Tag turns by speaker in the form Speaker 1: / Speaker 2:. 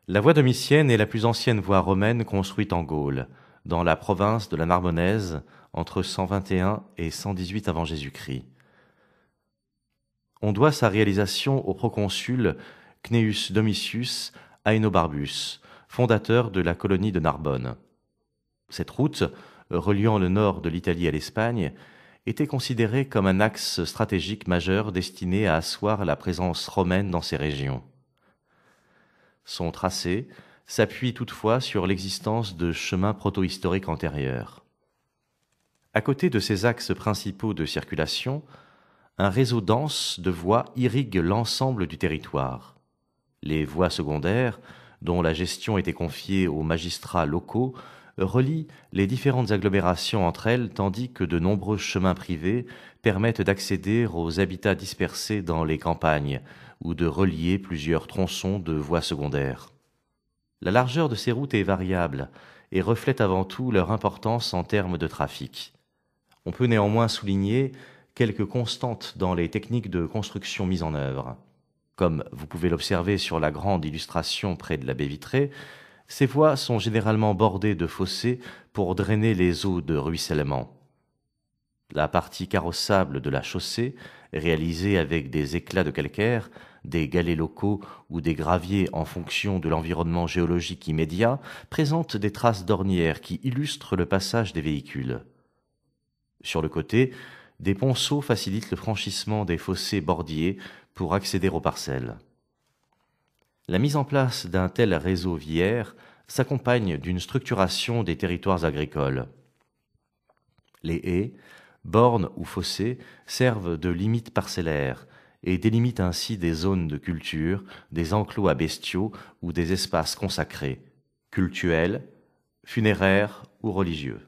Speaker 1: La voie domitienne est la plus ancienne voie romaine construite en Gaule, dans la province de la Narbonnaise, entre 121 et 118 avant Jésus-Christ. On doit sa réalisation au proconsul Cneius Domitius Aenobarbus, fondateur de la colonie de Narbonne. Cette route, reliant le nord de l'Italie à l'Espagne, était considérée comme un axe stratégique majeur destiné à asseoir la présence romaine dans ces régions. Son tracé s'appuie toutefois sur l'existence de chemins protohistoriques antérieurs. À côté de ces axes principaux de circulation, un réseau dense de voies irrigue l'ensemble du territoire. Les voies secondaires, dont la gestion était confiée aux magistrats locaux, relient les différentes agglomérations entre elles, tandis que de nombreux chemins privés permettent d'accéder aux habitats dispersés dans les campagnes ou de relier plusieurs tronçons de voies secondaires. La largeur de ces routes est variable et reflète avant tout leur importance en termes de trafic. On peut néanmoins souligner quelques constantes dans les techniques de construction mises en œuvre. Comme vous pouvez l'observer sur la grande illustration près de la baie vitrée, ces voies sont généralement bordées de fossés pour drainer les eaux de ruissellement. La partie carrossable de la chaussée, réalisée avec des éclats de calcaire, des galets locaux ou des graviers en fonction de l'environnement géologique immédiat, présente des traces d'ornières qui illustrent le passage des véhicules. Sur le côté, des ponceaux facilitent le franchissement des fossés bordiers pour accéder aux parcelles. La mise en place d'un tel réseau viaire s'accompagne d'une structuration des territoires agricoles. Les haies, bornes ou fossés servent de limites parcellaires et délimitent ainsi des zones de culture, des enclos à bestiaux ou des espaces consacrés, cultuels, funéraires ou religieux.